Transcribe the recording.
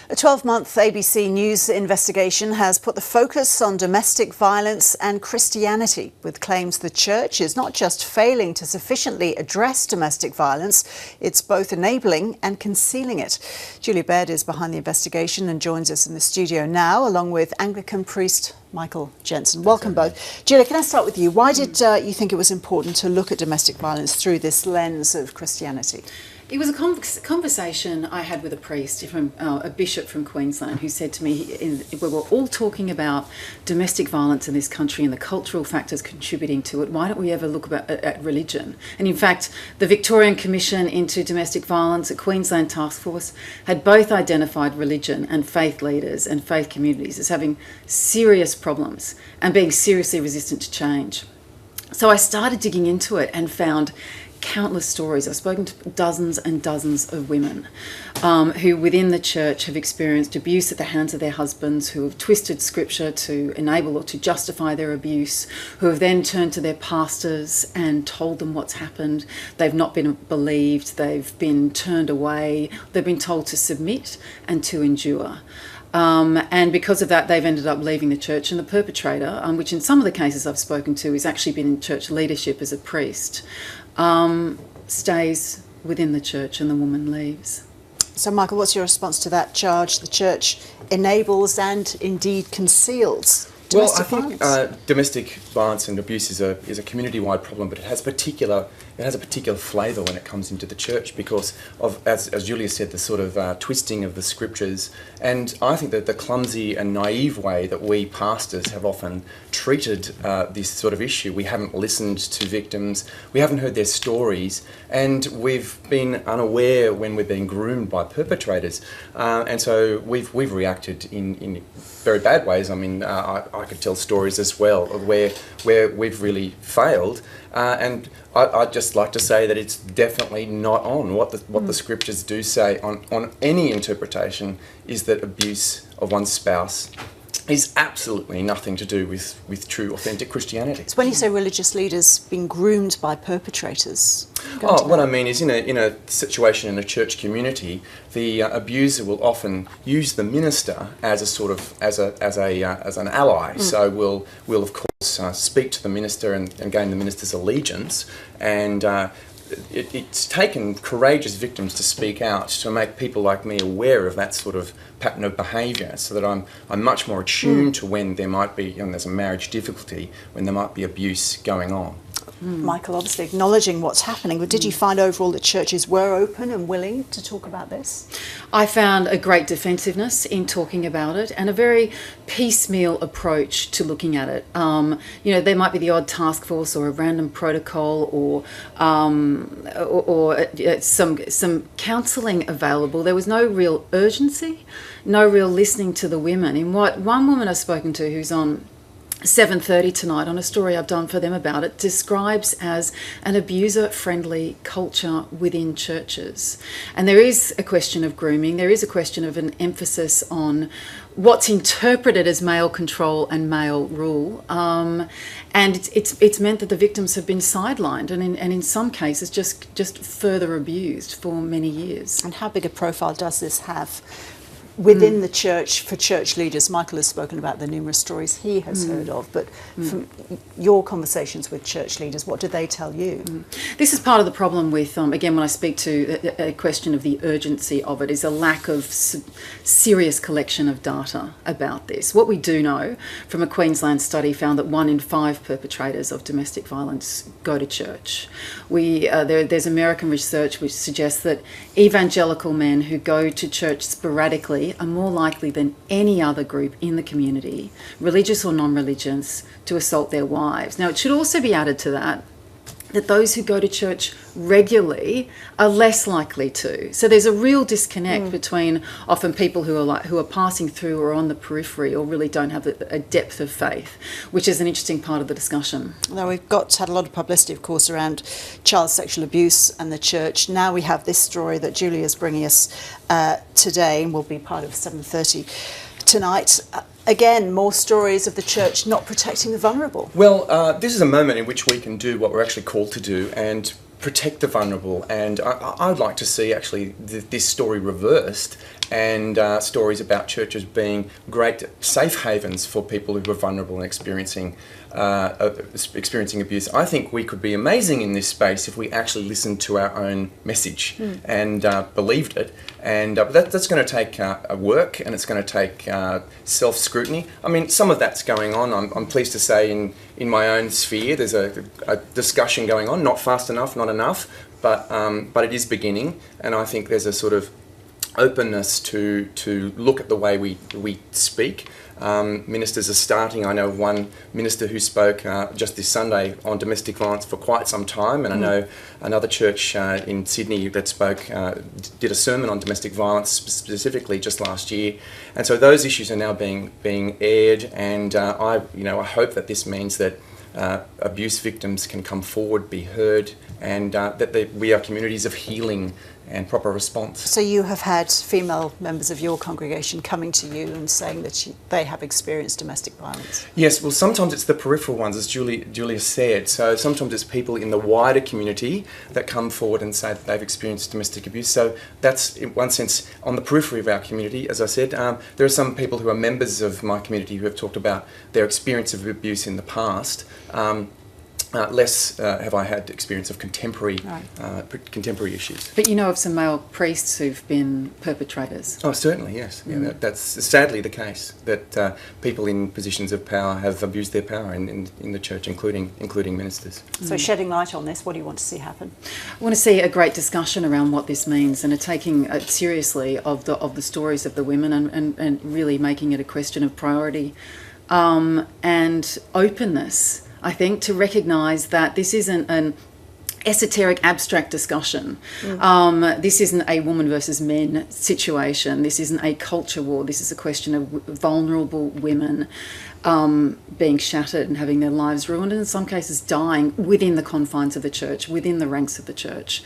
A 12-month ABC News investigation has put the focus on domestic violence and Christianity, with claims the church is not just failing to sufficiently address domestic violence, it's both enabling and concealing it. Julia Baird is behind the investigation and joins us in the studio now, along with Anglican priest Michael Jensen. Welcome both. Julia, can I start with you? Why did you think it was important to look at domestic violence through this lens of Christianity? It was a conversation I had with a priest, a bishop from Queensland, who said to me, we were all talking about domestic violence in this country and the cultural factors contributing to it. Why don't we ever look at religion? And in fact, the Victorian Commission into Domestic Violence, a Queensland task force, had both identified religion and faith leaders and faith communities as having serious problems and being seriously resistant to change. So I started digging into it and found countless stories. I've spoken to dozens and dozens of women who within the church have experienced abuse at the hands of their husbands, who have twisted scripture to enable or to justify their abuse, who have then turned to their pastors and told them what's happened. They've not been believed, they've been turned away, they've been told to submit and to endure. And because of that, they've ended up leaving the church, and the perpetrator, which in some of the cases I've spoken to has actually been in church leadership as a priest, stays within the church and the woman leaves. So, Michael, what's your response to that charge? The church enables and indeed conceals domestic violence? Well, I think domestic violence and abuse is a community-wide problem, but it has a particular flavour when it comes into the church because of, as Julia said, the sort of twisting of the scriptures, and I think that the clumsy and naive way that we pastors have often treated this sort of issue. We haven't listened to victims, we haven't heard their stories, and we've been unaware when we've been groomed by perpetrators, and so we've reacted in very bad ways. I mean, I could tell stories as well of where we've really failed, and I'd just like to say that it's definitely not on. What the scriptures do say on any interpretation is that abuse of one's spouse is absolutely nothing to do with true, authentic Christianity. So when you say religious leaders being groomed by perpetrators? What I mean is in a situation in a church community, the abuser will often use the minister as a sort of as an ally. So we'll of course speak to the minister and gain the minister's allegiance, and it's taken courageous victims to speak out to make people like me aware of that sort of pattern of behaviour, so that I'm much more attuned to when there might be, there's a marriage difficulty, when there might be abuse going on. Michael, obviously acknowledging what's happening, but did you find overall that churches were open and willing to talk about this? I found a great defensiveness in talking about it and a very piecemeal approach to looking at it. There might be the odd task force or a random protocol or some counselling available. There was no real urgency, no real listening to the women. In what one woman I've spoken to, who's on 7:30 tonight on a story I've done for them about it, describes as an abuser-friendly culture within churches. And there is a question of grooming, there is a question of an emphasis on what's interpreted as male control and male rule, and it's meant that the victims have been sidelined and in some cases just further abused for many years. And how big a profile does this have within the church for church leaders? Michael has spoken about the numerous stories he has heard of, but from your conversations with church leaders, what do they tell you? This is part of the problem with, again, when I speak to a question of the urgency of it, is a lack of serious collection of data about this. What we do know from a Queensland study found that 1 in 5 perpetrators of domestic violence go to church. There's American research which suggests that evangelical men who go to church sporadically are more likely than any other group in the community, religious or non-religious, to assault their wives. Now, it should also be added to that those who go to church regularly are less likely to. So there's a real disconnect between often people who are passing through or on the periphery or really don't have a depth of faith, which is an interesting part of the discussion. Now, we've had a lot of publicity, of course, around child sexual abuse and the church. Now we have this story that Julia is bringing us today and will be part of 7:30 tonight. Again, more stories of the church not protecting the vulnerable. Well, this is a moment in which we can do what we're actually called to do and protect the vulnerable, and I'd like to see actually this story reversed and stories about churches being great safe havens for people who are vulnerable and experiencing abuse. I think we could be amazing in this space if we actually listened to our own message and believed it. And that's going to take work, and it's going to take self-scrutiny. I mean, some of that's going on. I'm pleased to say in my own sphere there's a discussion going on, not fast enough, not enough, but it is beginning, and I think there's a sort of openness to look at the way we speak. Ministers are starting. I know one minister who spoke just this Sunday on domestic violence for quite some time, and I know another church in Sydney that spoke did a sermon on domestic violence specifically just last year, and so those issues are now being aired, and I hope that this means that abuse victims can come forward, be heard, and that we are communities of healing and proper response. So you have had female members of your congregation coming to you and saying that they have experienced domestic violence? Yes, well, sometimes it's the peripheral ones, as Julia said. So sometimes it's people in the wider community that come forward and say that they've experienced domestic abuse. So that's, in one sense, on the periphery of our community. As I said, there are some people who are members of my community who have talked about their experience of abuse in the past. Less have I had experience of contemporary issues. But you know of some male priests who've been perpetrators? Oh, certainly, yes. Yeah, that's sadly the case, that people in positions of power have abused their power in the church, including ministers. So shedding light on this, what do you want to see happen? I want to see a great discussion around what this means, and taking it seriously of the stories of the women, and really making it a question of priority and openness. I think, to recognise that this isn't an esoteric, abstract discussion. This isn't a woman versus men situation. This isn't a culture war. This is a question of vulnerable women being shattered and having their lives ruined, and in some cases dying within the confines of the church, within the ranks of the church.